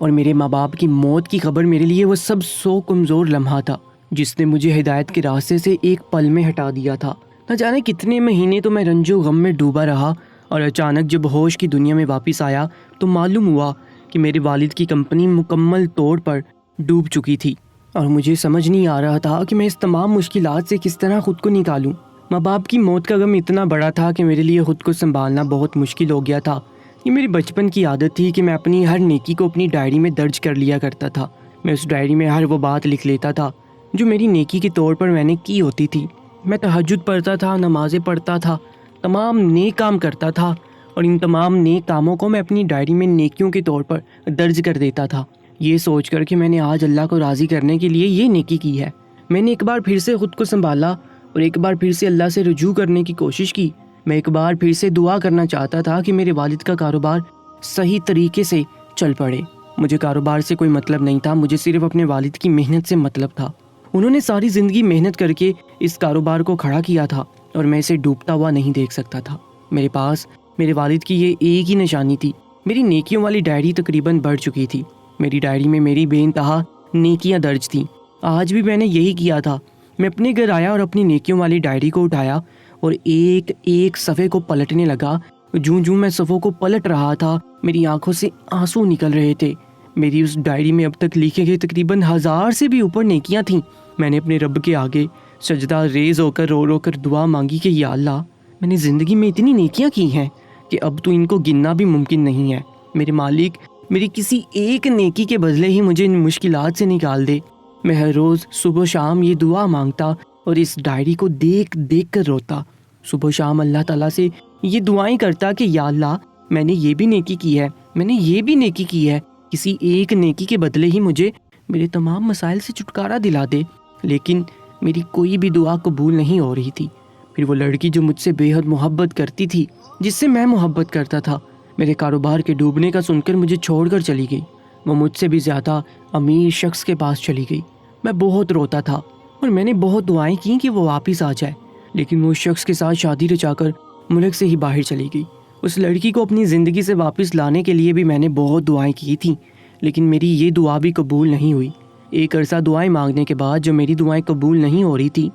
اور میرے ماں باپ کی موت کی خبر میرے لیے وہ سب سو کمزور لمحہ تھا جس نے مجھے ہدایت کے راستے سے ایک پل میں ہٹا دیا تھا۔ نہ جانے کتنے مہینے تو میں رنج و غم میں ڈوبا رہا، اور اچانک جب ہوش کی دنیا میں واپس آیا تو معلوم ہوا کہ میرے والد کی کمپنی مکمل طور پر ڈوب چکی تھی، اور مجھے سمجھ نہیں آ رہا تھا کہ میں اس تمام مشکلات سے کس طرح خود کو نکالوں۔ ماں باپ کی موت کا غم اتنا بڑا تھا کہ میرے لیے خود کو سنبھالنا بہت مشکل ہو گیا تھا۔ یہ میری بچپن کی عادت تھی کہ میں اپنی ہر نیکی کو اپنی ڈائری میں درج کر لیا کرتا تھا۔ میں اس ڈائری میں ہر وہ بات لکھ لیتا تھا جو میری نیکی کے طور پر میں نے کی ہوتی تھی۔ میں تہجد پڑھتا تھا، نمازیں پڑھتا تھا، تمام نیک کام کرتا تھا، اور ان تمام نیک کاموں کو میں اپنی ڈائری میں نیکیوں کے طور پر درج کر دیتا تھا، یہ سوچ کر کہ میں نے آج اللہ کو راضی کرنے کے لیے یہ نیکی کی ہے۔ میں نے ایک بار پھر سے خود کو سنبھالا اور ایک بار پھر سے اللہ سے رجوع کرنے کی کوشش کی۔ میں ایک بار پھر سے دعا کرنا چاہتا تھا کہ میرے والد کا کاروبار صحیح طریقے سے چل پڑے۔ مجھے کاروبار سے کوئی مطلب نہیں تھا، مجھے صرف اپنے والد کی محنت سے مطلب تھا۔ انہوں نے ساری زندگی محنت کر کے اس کاروبار کو کھڑا کیا تھا اور میں اسے ڈوبتا ہوا نہیں دیکھ سکتا تھا۔ میرے پاس میرے والد کی یہ ایک ہی نشانی تھی۔ میری نیکیوں والی ڈائری تقریباً بڑھ چکی تھی۔ میری ڈائری میں میری بے انتہا نیکیاں درج تھیں۔ آج بھی میں نے یہی کیا تھا۔ میں اپنے گھر آیا اور اپنی نیکیوں والی ڈائری کو اٹھایا اور ایک ایک صفحے کو پلٹنے لگا۔ جوں میں صفحوں کو پلٹ رہا تھا میری آنکھوں سے آنسو نکل رہے تھے۔ میری اس ڈائری میں اب تک لکھے گئے تقریباً 1000 سے بھی اوپر نیکیاں تھیں۔ میں نے اپنے رب کے آگے سجدہ ریز ہو کر رو رو کر دعا مانگی کہ یا اللہ، میں نے زندگی میں اتنی نیکیاں کی ہیں کہ اب تو ان کو گننا بھی ممکن نہیں ہے۔ میرے مالک، میری کسی ایک نیکی کے بدلے ہی مجھے ان مشکلات سے نکال دے۔ میں ہر روز صبح و شام یہ دعا مانگتا اور اس ڈائری کو دیکھ دیکھ کر روتا۔ صبح و شام اللہ تعالیٰ سے یہ دعائیں کرتا کہ یا اللہ، میں نے یہ بھی نیکی کی ہے، میں نے یہ بھی نیکی کی ہے، کسی ایک نیکی کے بدلے ہی مجھے میرے تمام مسائل سے چھٹکارا دلا دے۔ لیکن میری کوئی بھی دعا قبول نہیں ہو رہی تھی۔ پھر وہ لڑکی جو مجھ سے بے حد محبت کرتی تھی، جس سے میں محبت کرتا تھا، میرے کاروبار کے ڈوبنے کا سن کر مجھے چھوڑ کر چلی گئی۔ وہ مجھ سے بھی زیادہ امیر شخص کے پاس چلی گئی۔ میں بہت روتا تھا اور میں نے بہت دعائیں کی کہ وہ واپس آ جائے، لیکن وہ اس شخص کے ساتھ شادی رچا کر ملک سے ہی باہر چلی گئی۔ اس لڑکی کو اپنی زندگی سے واپس لانے کے لیے بھی میں نے بہت دعائیں کی تھیں، لیکن میری یہ دعا بھی قبول نہیں ہوئی۔ ایک عرصہ دعائیں مانگنے کے بعد جو میری دعائیں قبول نہیں ہو رہی تھی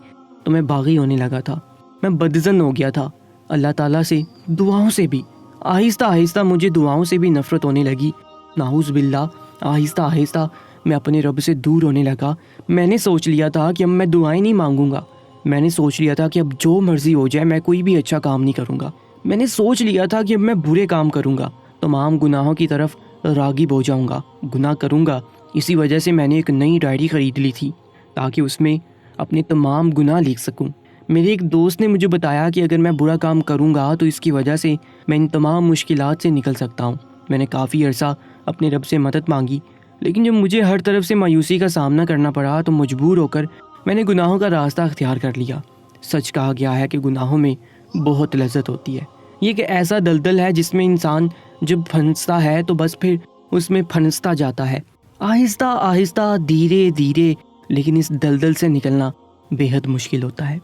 تو میں باغی ہونے لگا تھا۔ میں بدظن ہو گیا تھا اللہ تعالیٰ سے، دعاؤں سے بھی۔ آہستہ آہستہ مجھے دعاؤں سے بھی نفرت ہونے لگی۔ نعوذ باللہ، آہستہ آہستہ میں اپنے رب سے دور ہونے لگا۔ میں نے سوچ لیا تھا کہ اب میں دعائیں نہیں مانگوں گا۔ میں نے سوچ لیا تھا کہ اب جو مرضی ہو جائے میں کوئی بھی اچھا کام نہیں کروں گا۔ میں نے سوچ لیا تھا کہ اب میں برے کام کروں گا، تمام گناہوں کی طرف راغب ہو جاؤں گا، گناہ کروں گا۔ اسی وجہ سے میں نے ایک نئی ڈائری خرید لی تھی تاکہ اس میں اپنے تمام گناہ لکھ سکوں۔ میرے ایک دوست نے مجھے بتایا کہ اگر میں برا کام کروں گا تو اس کی وجہ سے میں ان تمام مشکلات سے نکل سکتا ہوں۔ میں نے کافی عرصہ اپنے رب سے مدد مانگی، لیکن جب مجھے ہر طرف سے مایوسی کا سامنا کرنا پڑا تو مجبور ہو کر میں نے گناہوں کا راستہ اختیار کر لیا۔ سچ کہا گیا ہے کہ گناہوں میں بہت لذت ہوتی ہے۔ یہ ایک ایسا دلدل ہے جس میں انسان جب پھنستا ہے تو بس پھر اس میں پھنستا جاتا ہے، آہستہ آہستہ، دھیرے دھیرے، لیکن اس دلدل سے نکلنا بے حد مشکل ہوتا ہے۔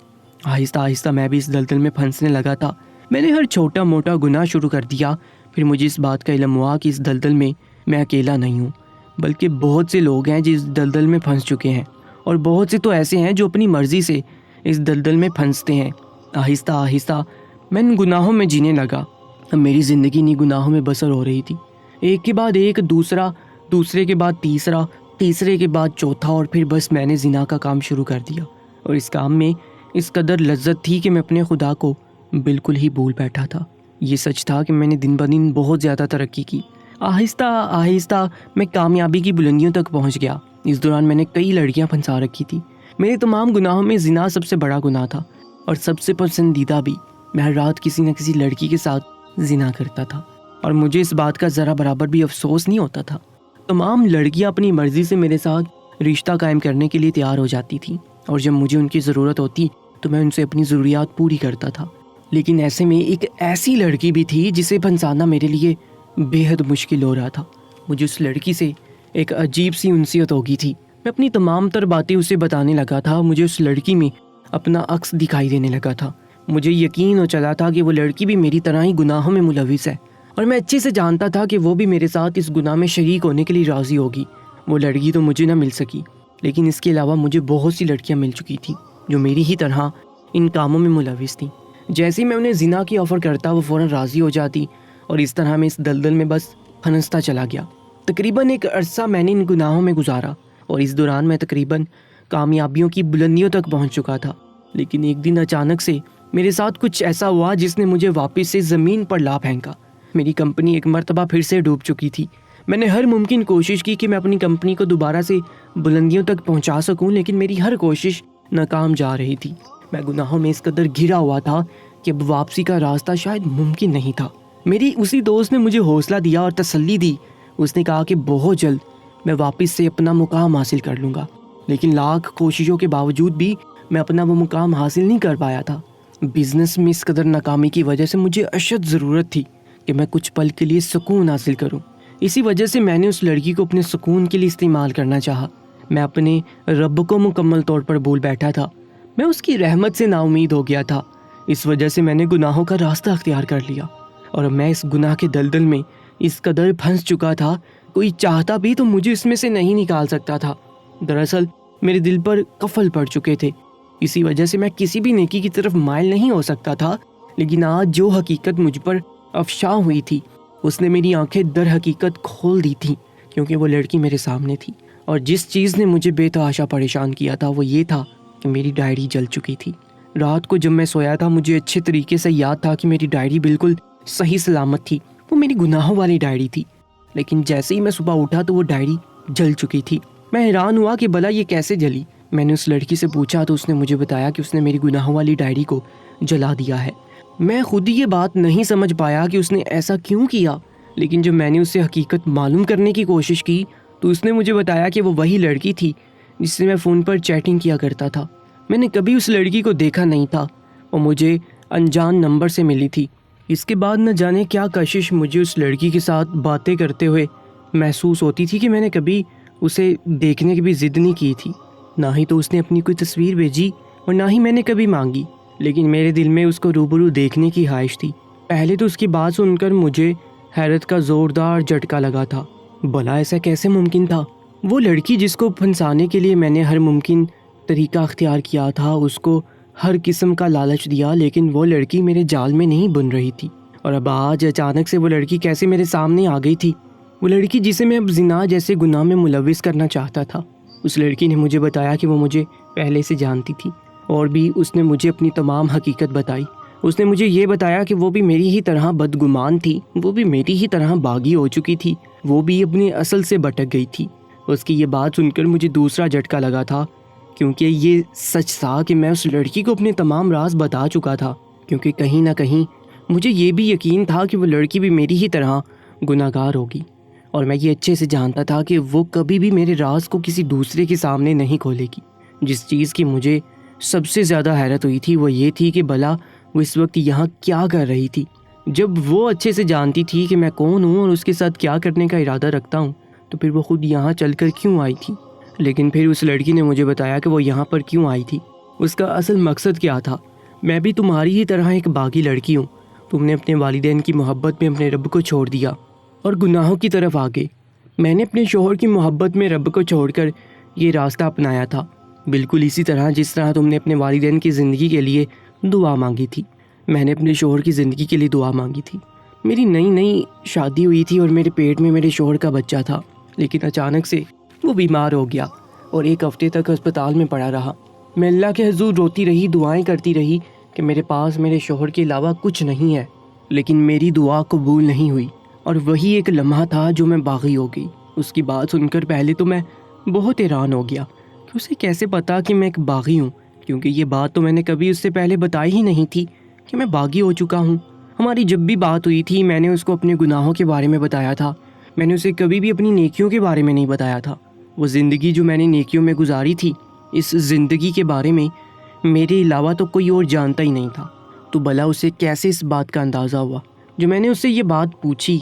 آہستہ آہستہ میں بھی اس دلدل میں پھنسنے لگا تھا۔ میں نے ہر چھوٹا موٹا گناہ شروع کر دیا۔ پھر مجھے اس بات کا علم ہوا کہ اس دلدل میں میں اکیلا نہیں ہوں، بلکہ بہت سے لوگ ہیں جو اس دلدل میں پھنس چکے ہیں، اور بہت سے تو ایسے ہیں جو اپنی مرضی سے اس دلدل میں پھنستے ہیں۔ آہستہ آہستہ میں ان گناہوں میں جینے لگا۔ اب میری زندگی انہیں گناہوں میں بسر ہو رہی تھی، ایک کے بعد ایک، دوسرے کے بعد تیسرا، تیسرے کے بعد چوتھا، اور پھر بس میں نے زنا کا کام شروع کر دیا۔ اور اس کام میں اس قدر لذت تھی کہ میں اپنے خدا کو بالکل ہی بھول بیٹھا تھا۔ یہ سچ تھا کہ میں نے دن بدن بہت زیادہ ترقی کی۔ آہستہ آہستہ میں کامیابی کی بلندیوں تک پہنچ گیا۔ اس دوران میں نے کئی لڑکیاں پھنسا رکھی تھی۔ میرے تمام گناہوں میں زنا سب سے بڑا گناہ تھا اور سب سے پسندیدہ بھی۔ میں ہر رات کسی نہ کسی لڑکی کے ساتھ زنا کرتا تھا اور مجھے اس بات کا ذرا برابر بھی افسوس نہیں ہوتا تھا۔ تمام لڑکیاں اپنی مرضی سے میرے ساتھ رشتہ قائم کرنے کے لیے تیار ہو جاتی تھیں، اور جب مجھے ان کی ضرورت ہوتی تو میں ان سے اپنی ضروریات پوری کرتا تھا۔ لیکن ایسے میں ایک ایسی لڑکی بھی تھی جسے پھنسانا میرے لیے بے حد مشکل ہو رہا تھا۔ مجھے اس لڑکی سے ایک عجیب سی انسیت ہو گئی تھی۔ میں اپنی تمام تر باتیں اسے بتانے لگا تھا۔ مجھے اس لڑکی میں اپنا عکس دکھائی دینے لگا تھا۔ مجھے یقین ہو چلا تھا کہ وہ لڑکی بھی میری طرح ہی گناہوں میں ملوث ہے۔ اور میں اچھے سے جانتا تھا کہ وہ بھی میرے ساتھ اس گناہ میں شریک ہونے کے لیے راضی ہوگی۔ وہ لڑکی تو مجھے نہ مل سکی، لیکن اس کے علاوہ مجھے بہت سی لڑکیاں مل چکی تھیں جو میری ہی طرح ان کاموں میں ملوث تھیں۔ جیسے ہی میں انہیں زنا کی آفر کرتا وہ فوراً راضی ہو جاتی، اور اس طرح میں اس دلدل میں بس پھنستا چلا گیا۔ تقریباً ایک عرصہ میں نے ان گناہوں میں گزارا، اور اس دوران میں تقریباً کامیابیوں کی بلندیوں تک پہنچ چکا تھا۔ لیکن ایک دن اچانک سے میرے ساتھ کچھ ایسا ہوا جس نے مجھے واپس سے زمین پر لا پھینکا۔ میری کمپنی ایک مرتبہ پھر سے ڈوب چکی تھی۔ میں نے ہر ممکن کوشش کی کہ میں اپنی کمپنی کو دوبارہ سے بلندیوں تک پہنچا سکوں، لیکن میری ہر کوشش ناکام جا رہی تھی۔ میں گناہوں میں اس قدر گھرا ہوا تھا کہ اب واپسی کا راستہ شاید ممکن نہیں تھا۔ میری اسی دوست نے مجھے حوصلہ دیا اور تسلی دی۔ اس نے کہا کہ بہت جلد میں واپس سے اپنا مقام حاصل کر لوں گا، لیکن لاکھ کوششوں کے باوجود بھی میں اپنا وہ مقام حاصل نہیں کر پایا تھا۔ بزنس میں اس قدر ناکامی کی وجہ سے مجھے اشد ضرورت تھی کہ میں کچھ پل کے لیے سکون حاصل کروں۔ اسی وجہ سے میں نے اس لڑکی کو اپنے سکون کے لیے استعمال کرنا چاہا۔ میں اپنے رب کو مکمل طور پر بھول بیٹھا تھا۔ میں اس کی رحمت سے نا امید ہو گیا تھا۔ اس وجہ سے میں نے گناہوں کا راستہ اختیار کر لیا، اور میں اس گناہ کے دلدل میں اس قدر پھنس چکا تھا، کوئی چاہتا بھی تو مجھے اس میں سے نہیں نکال سکتا تھا۔ دراصل میرے دل پر قفل پڑ چکے تھے، اسی وجہ سے میں کسی بھی نیکی کی طرف مائل نہیں ہو سکتا تھا۔ لیکن آج جو حقیقت مجھ پر افشا ہوئی تھی اس نے میری آنکھیں در حقیقت کھول دی تھیں، کیونکہ وہ لڑکی میرے سامنے تھی، اور جس چیز نے مجھے بے تحاشا پریشان کیا تھا وہ یہ تھا کہ میری ڈائری جل چکی تھی۔ رات کو جب میں سویا تھا مجھے اچھے طریقے سے یاد تھا کہ میری ڈائری بالکل صحیح سلامت تھی، وہ میری گناہوں والی ڈائری تھی۔ لیکن جیسے ہی میں صبح اٹھا تو وہ ڈائری جل چکی تھی۔ میں حیران ہوا کہ بھلا یہ کیسے جلی۔ میں نے اس لڑکی سے پوچھا تو اس نے مجھے بتایا کہ اس نے میری گناہوں والی ڈائری کو جلا دیا ہے۔ میں خود ہی یہ بات نہیں سمجھ پایا کہ اس نے ایسا کیوں کیا، لیکن جب میں نے اس سے حقیقت معلوم کرنے کی کوشش کی تو اس نے مجھے بتایا کہ وہ وہی لڑکی تھی جس سے میں فون پر چیٹنگ کیا کرتا تھا۔ میں نے کبھی اس لڑکی کو دیکھا نہیں تھا، وہ مجھے انجان نمبر سے ملی تھی۔ اس کے بعد نہ جانے کیا کشش مجھے اس لڑکی کے ساتھ باتیں کرتے ہوئے محسوس ہوتی تھی کہ میں نے کبھی اسے دیکھنے کی بھی ضد نہیں کی تھی، نہ ہی تو اس نے اپنی کوئی تصویر بھیجی اور نہ ہی میں نے کبھی مانگی، لیکن میرے دل میں اس کو روبرو دیکھنے کی خواہش تھی۔ پہلے تو اس کی بات سن کر مجھے حیرت کا زوردار جھٹکا لگا تھا۔ بھلا ایسا کیسے ممکن تھا؟ وہ لڑکی جس کو پھنسانے کے لیے میں نے ہر ممکن طریقہ اختیار کیا تھا، اس کو ہر قسم کا لالچ دیا، لیکن وہ لڑکی میرے جال میں نہیں بن رہی تھی۔ اور اب آج اچانک سے وہ لڑکی کیسے میرے سامنے آ گئی تھی؟ وہ لڑکی جسے میں اب زنا جیسے گناہ میں ملوث کرنا چاہتا تھا۔ اس لڑکی نے مجھے بتایا کہ وہ مجھے پہلے سے جانتی تھی، اور بھی اس نے مجھے اپنی تمام حقیقت بتائی۔ اس نے مجھے یہ بتایا کہ وہ بھی میری ہی طرح بدگمان تھی، وہ بھی میری ہی طرح باغی ہو چکی تھی، وہ بھی اپنے اصل سے بھٹک گئی تھی۔ اس کی یہ بات سن کر مجھے دوسرا جھٹکا لگا تھا، کیونکہ یہ سچ تھا کہ میں اس لڑکی کو اپنے تمام راز بتا چکا تھا، کیونکہ کہیں نہ کہیں مجھے یہ بھی یقین تھا کہ وہ لڑکی بھی میری ہی طرح گناہ گار ہوگی، اور میں یہ اچھے سے جانتا تھا کہ وہ کبھی بھی میرے راز کو کسی دوسرے کے سامنے نہیں کھولے گی۔ جس چیز کی مجھے سب سے زیادہ حیرت ہوئی تھی وہ یہ تھی کہ بھلا وہ اس وقت یہاں کیا کر رہی تھی، جب وہ اچھے سے جانتی تھی کہ میں کون ہوں اور اس کے ساتھ کیا کرنے کا ارادہ رکھتا ہوں، تو پھر وہ خود یہاں چل کر کیوں آئی تھی؟ لیکن پھر اس لڑکی نے مجھے بتایا کہ وہ یہاں پر کیوں آئی تھی، اس کا اصل مقصد کیا تھا۔ میں بھی تمہاری ہی طرح ایک باغی لڑکی ہوں، تم نے اپنے والدین کی محبت میں اپنے رب کو چھوڑ دیا اور گناہوں کی طرف آگے۔ میں نے اپنے شوہر کی محبت میں رب کو چھوڑ کر یہ راستہ اپنایا تھا، بالکل اسی طرح جس طرح تم نے اپنے والدین کی زندگی کے لیے دعا مانگی تھی۔ میں نے اپنے شوہر کی زندگی کے لیے دعا مانگی تھی۔ میری نئی شادی ہوئی تھی اور میرے پیٹ میں میرے شوہر کا بچہ تھا، لیکن اچانک سے وہ بیمار ہو گیا اور ایک ہفتے تک ہسپتال میں پڑا رہا۔ میں اللہ کے حضور روتی رہی، دعائیں کرتی رہی کہ میرے پاس میرے شوہر کے علاوہ کچھ نہیں ہے، لیکن میری دعا قبول نہیں ہوئی، اور وہی ایک لمحہ تھا جو میں باغی ہو گئی۔ اس کی بات سن کر پہلے تو میں بہت حیران ہو گیا کہ اسے کیسے پتا کہ میں ایک باغی ہوں، کیونکہ یہ بات تو میں نے کبھی اس سے پہلے بتائی ہی نہیں تھی کہ میں باغی ہو چکا ہوں۔ ہماری جب بھی بات ہوئی تھی میں نے اس کو اپنے گناہوں کے بارے میں بتایا تھا، میں نے اسے کبھی بھی اپنی نیکیوں کے بارے میں نہیں بتایا تھا۔ وہ زندگی جو میں نے نیکیوں میں گزاری تھی، اس زندگی کے بارے میں میرے علاوہ تو کوئی اور جانتا ہی نہیں تھا۔ تو بھلا اسے کیسے اس بات کا اندازہ ہوا؟ جو میں نے اس سے یہ بات پوچھی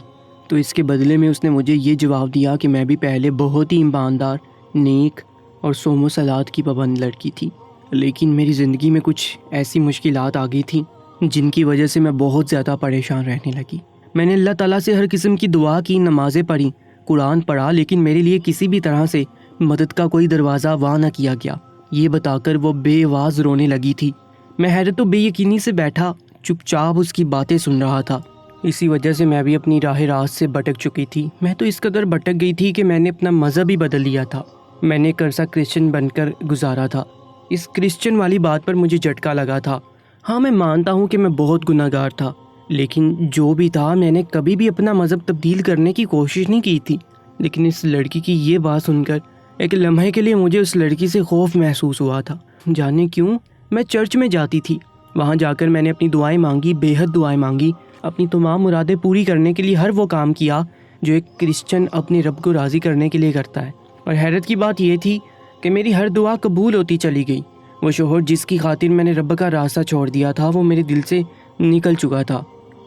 تو اس کے بدلے میں اس نے مجھے یہ جواب دیا کہ میں بھی پہلے بہت ہی ایماندار، نیک اور صوم و صلات کی پابند لڑکی تھی، لیکن میری زندگی میں کچھ ایسی مشکلات آ گئی تھیں جن کی وجہ سے میں بہت زیادہ پریشان رہنے لگی۔ میں نے اللہ تعالیٰ سے ہر قسم کی دعا کی، نمازیں پڑھی، قرآن پڑھا، لیکن میرے لیے کسی بھی طرح سے مدد کا کوئی دروازہ وا نہ کیا گیا۔ یہ بتا کر وہ بے آواز رونے لگی تھی۔ میں حیرت و بے یقینی سے بیٹھا چپ چاپ اس کی باتیں سن رہا تھا۔ اسی وجہ سے میں بھی اپنی راہ راست سے بھٹک چکی تھی۔ میں تو اس قدر بھٹک گئی تھی کہ میں نے اپنا مذہب ہی بدل لیا تھا۔ میں نے ایک عرصہ کرسچن بن کر گزارا تھا۔ اس کرسچن والی بات پر مجھے جھٹکا لگا تھا۔ ہاں، میں مانتا ہوں کہ میں بہت گناہ گار تھا، لیکن جو بھی تھا میں نے کبھی بھی اپنا مذہب تبدیل کرنے کی کوشش نہیں کی تھی۔ لیکن اس لڑکی کی یہ بات سن کر ایک لمحے کے لیے مجھے اس لڑکی سے خوف محسوس ہوا تھا۔ جانے کیوں؟ میں چرچ میں جاتی تھی، وہاں جا کر میں نے اپنی دعائیں مانگی، بے حد دعائیں مانگی، اپنی تمام مرادیں پوری کرنے کے لیے ہر وہ کام کیا جو ایک کرسچن اپنے رب کو راضی کرنے کے لیے کرتا ہے۔ اور حیرت کی بات یہ تھی کہ میری ہر دعا قبول ہوتی چلی گئی۔ وہ شوہر جس کی خاطر میں نے رب کا راستہ چھوڑ دیا تھا وہ میرے دل سے نکل چکا تھا۔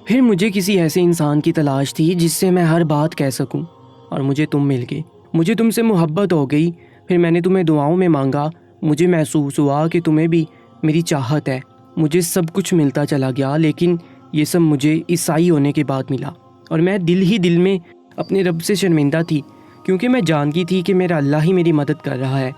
پھر مجھے کسی ایسے انسان کی تلاش تھی جس سے میں ہر بات کہہ سکوں، اور مجھے تم مل گئے۔ مجھے تم سے محبت ہو گئی۔ پھر میں نے تمہیں دعاؤں میں مانگا، مجھے محسوس ہوا کہ تمہیں بھی میری چاہت ہے۔ مجھے سب کچھ ملتا چلا گیا، لیکن یہ سب مجھے عیسائی ہونے کے بعد ملا، اور میں دل ہی دل میں اپنے رب سے شرمندہ تھی، کیونکہ میں جانتی تھی کہ میرا اللہ ہی میری مدد کر رہا ہے۔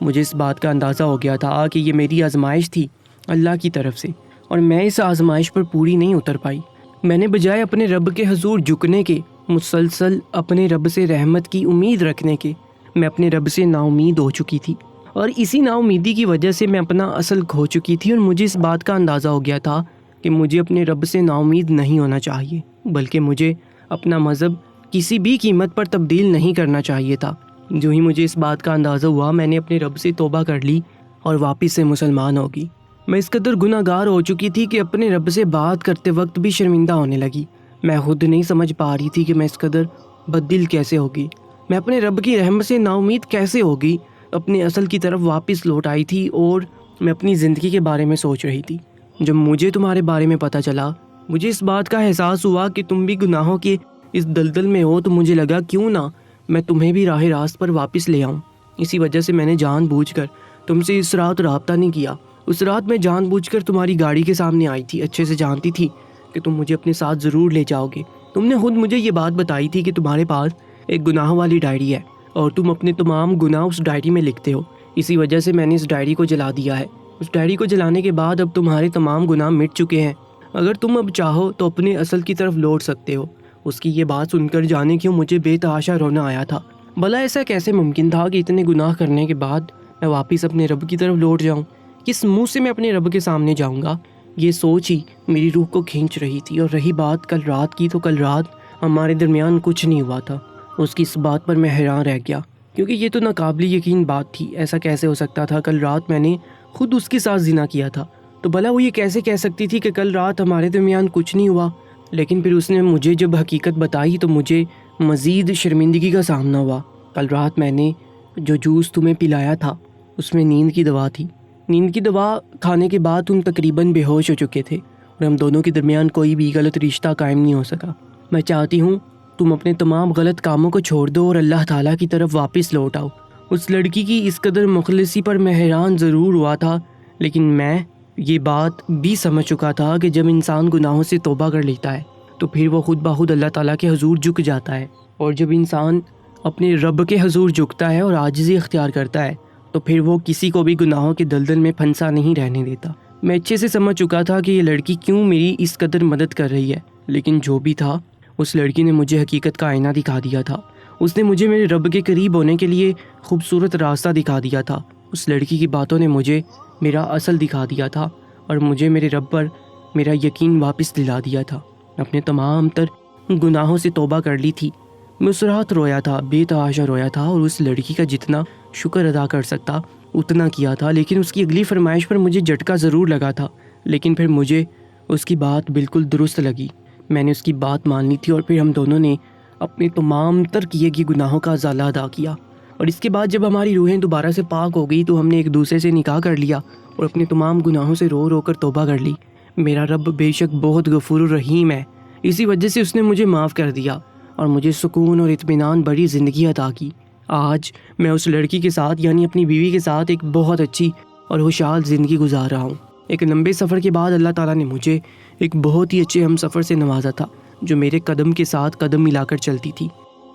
مجھے اس بات کا اندازہ ہو گیا تھا کہ یہ میری آزمائش تھی اللہ کی طرف سے، اور میں اس آزمائش پر پوری نہیں اتر پائی۔ میں نے بجائے اپنے رب کے حضور جھکنے کے، مسلسل اپنے رب سے رحمت کی امید رکھنے کے، میں اپنے رب سے نا امید ہو چکی تھی، اور اسی نا امیدی کی وجہ سے میں اپنا اصل کھو چکی تھی۔ اور مجھے اس بات کا اندازہ ہو گیا تھا کہ مجھے اپنے رب سے نا امید نہیں ہونا چاہیے، بلکہ مجھے اپنا مذہب کسی بھی قیمت پر تبدیل نہیں کرنا چاہیے تھا۔ جو ہی مجھے اس بات کا اندازہ ہوا، میں نے اپنے رب سے توبہ کر لی اور واپس سے مسلمان ہو گئی۔ میں اس قدر گناہ گار ہو چکی تھی کہ اپنے رب سے بات کرتے وقت بھی شرمندہ ہونے لگی۔ میں خود نہیں سمجھ پا رہی تھی کہ میں اس قدر بددل کیسے ہوگی، میں اپنے رب کی رحمت سے نا امید کیسے ہوگی، اپنے اصل کی طرف واپس لوٹ آئی تھی، اور میں اپنی زندگی کے بارے میں سوچ رہی تھی۔ جب مجھے تمہارے بارے میں پتہ چلا، مجھے اس بات کا احساس ہوا کہ تم بھی گناہوں کے اس دلدل میں ہو، تو مجھے لگا کیوں نہ میں تمہیں بھی راہ راست پر واپس لے آؤں۔ اسی وجہ سے میں نے جان بوجھ کر تم سے اس رات رابطہ نہیں کیا۔ اس رات میں جان بوجھ کر تمہاری گاڑی کے سامنے آئی تھی، اچھے سے جانتی تھی کہ تم مجھے اپنے ساتھ ضرور لے جاؤ گے۔ تم نے خود مجھے یہ بات بتائی تھی کہ تمہارے پاس ایک گناہوں والی ڈائری ہے، اور تم اپنے تمام گناہ اس ڈائری میں لکھتے ہو۔ اسی وجہ سے میں نے اس ڈائری کو جلا دیا ہے۔ اس ڈائری کو جلانے کے بعد اب تمہارے تمام گناہ مٹ چکے ہیں۔ اگر تم اب چاہو تو اپنے اصل کی طرف لوٹ سکتے ہو۔ اس کی یہ بات سن کر جانے کیوں مجھے بے تحاشا رونا آیا تھا۔ بھلا ایسا کیسے ممکن تھا کہ اتنے گناہ کرنے کے بعد میں واپس اپنے رب کی طرف لوٹ جاؤں؟ کس منہ سے میں اپنے رب کے سامنے جاؤں گا؟ یہ سوچ ہی میری روح کو کھینچ رہی تھی۔ اور رہی بات کل رات کی، تو کل رات ہمارے درمیان کچھ نہیں ہوا تھا۔ اس کی اس بات پر میں حیران رہ گیا، کیونکہ یہ تو ناقابل یقین بات تھی۔ ایسا کیسے ہو سکتا تھا؟ کل رات میں نے خود اس کے ساتھ زنا کیا تھا، تو بھلا وہ یہ کیسے کہہ سکتی تھی کہ کل رات ہمارے درمیان کچھ نہیں ہوا؟ لیکن پھر اس نے مجھے جب حقیقت بتائی تو مجھے مزید شرمندگی کا سامنا ہوا۔ کل رات میں نے جو جوس تمہیں پلایا تھا اس میں نیند کی دوا تھی۔ نیند کی دوا کھانے کے بعد تم تقریباً بے ہوش ہو چکے تھے، اور ہم دونوں کے درمیان کوئی بھی غلط رشتہ قائم نہیں ہو سکا۔ میں چاہتی ہوں تم اپنے تمام غلط کاموں کو چھوڑ دو اور اللہ تعالیٰ کی طرف واپس لوٹ آؤ۔ اس لڑکی کی اس قدر مخلصی پر میں حیران ضرور ہوا تھا، لیکن میں یہ بات بھی سمجھ چکا تھا کہ جب انسان گناہوں سے توبہ کر لیتا ہے تو پھر وہ خود بخود اللہ تعالیٰ کے حضور جھک جاتا ہے، اور جب انسان اپنے رب کے حضور جھکتا ہے اور عاجزی اختیار کرتا ہے تو پھر وہ کسی کو بھی گناہوں کے دلدل میں پھنسا نہیں رہنے دیتا۔ میں اچھے سے سمجھ چکا تھا کہ یہ لڑکی کیوں میری اس قدر مدد کر رہی ہے، لیکن جو بھی تھا اس لڑکی نے مجھے حقیقت کا آئینہ دکھا دیا تھا۔ اس نے مجھے میرے رب کے قریب ہونے کے لیے خوبصورت راستہ دکھا دیا تھا۔ اس لڑکی کی باتوں نے مجھے میرا اصل دکھا دیا تھا، اور مجھے میرے رب پر میرا یقین واپس دلا دیا تھا۔ اپنے تمام تر گناہوں سے توبہ کر لی تھی۔ میں اس رات رویا تھا، بے تحاشا رویا تھا، اور اس لڑکی کا جتنا شکر ادا کر سکتا اتنا کیا تھا۔ لیکن اس کی اگلی فرمائش پر مجھے جھٹکا ضرور لگا تھا، لیکن پھر مجھے اس کی بات بالکل درست لگی۔ میں نے اس کی بات مان لی تھی، اور پھر ہم دونوں نے اپنے تمام تر کیے گئے گناہوں کا ازالہ ادا کیا۔ اور اس کے بعد جب ہماری روحیں دوبارہ سے پاک ہو گئی تو ہم نے ایک دوسرے سے نکاح کر لیا اور اپنے تمام گناہوں سے رو رو کر توبہ کر لی۔ میرا رب بے شک بہت غفور الرحیم ہے، اسی وجہ سے اس نے مجھے معاف کر دیا اور مجھے سکون اور اطمینان بڑی زندگی عطا کی۔ آج میں اس لڑکی کے ساتھ یعنی اپنی بیوی کے ساتھ ایک بہت اچھی اور خوشحال زندگی گزار رہا ہوں۔ ایک لمبے سفر کے بعد اللہ تعالیٰ نے مجھے ایک بہت ہی اچھے ہم سفر سے نوازا تھا، جو میرے قدم کے ساتھ قدم ملا کر چلتی تھی،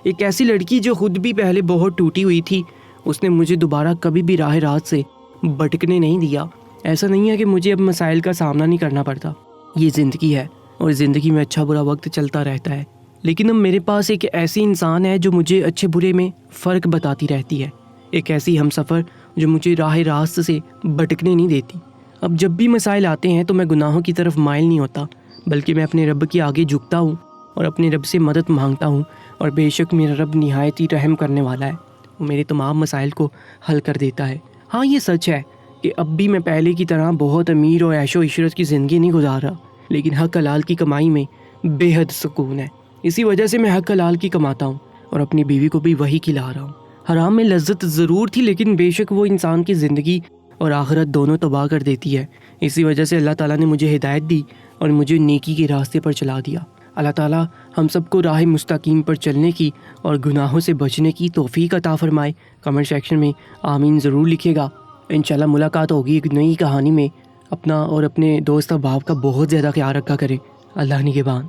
ایک ایسی لڑکی جو خود بھی پہلے بہت ٹوٹی ہوئی تھی۔ اس نے مجھے دوبارہ کبھی بھی راہ راست سے بھٹکنے نہیں دیا۔ ایسا نہیں ہے کہ مجھے اب مسائل کا سامنا نہیں کرنا پڑتا، یہ زندگی ہے اور زندگی میں اچھا برا وقت چلتا رہتا ہے، لیکن اب میرے پاس ایک ایسی انسان ہے جو مجھے اچھے برے میں فرق بتاتی رہتی ہے، ایک ایسی ہم سفر جو مجھے راہ راست سے بھٹکنے نہیں دیتی۔ اب جب بھی مسائل آتے ہیں تو میں گناہوں کی طرف مائل نہیں ہوتا، بلکہ میں اپنے رب کے آگے جھکتا ہوں اور اپنے رب سے مدد مانگتا ہوں، اور بے شک میرا رب نہایت ہی رحم کرنے والا ہے، وہ میرے تمام مسائل کو حل کر دیتا ہے۔ ہاں یہ سچ ہے کہ اب بھی میں پہلے کی طرح بہت امیر اور عیش و عشرت کی زندگی نہیں گزار رہا، لیکن حق حلال کی کمائی میں بے حد سکون ہے۔ اسی وجہ سے میں حق حلال کی کماتا ہوں اور اپنی بیوی کو بھی وہی کھلا رہا ہوں۔ حرام میں لذت ضرور تھی، لیکن بے شک وہ انسان کی زندگی اور آخرت دونوں تباہ کر دیتی ہے۔ اسی وجہ سے اللہ تعالیٰ نے مجھے ہدایت دی اور مجھے نیکی کے راستے پر چلا دیا۔ اللہ تعالیٰ ہم سب کو راہ مستقیم پر چلنے کی اور گناہوں سے بچنے کی توفیق عطا فرمائے۔ کمنٹ سیکشن میں آمین ضرور لکھیے گا۔ انشاءاللہ ملاقات ہوگی ایک نئی کہانی میں۔ اپنا اور اپنے دوست احباب کا بہت زیادہ خیال رکھا کریں۔ اللہ نگہبان۔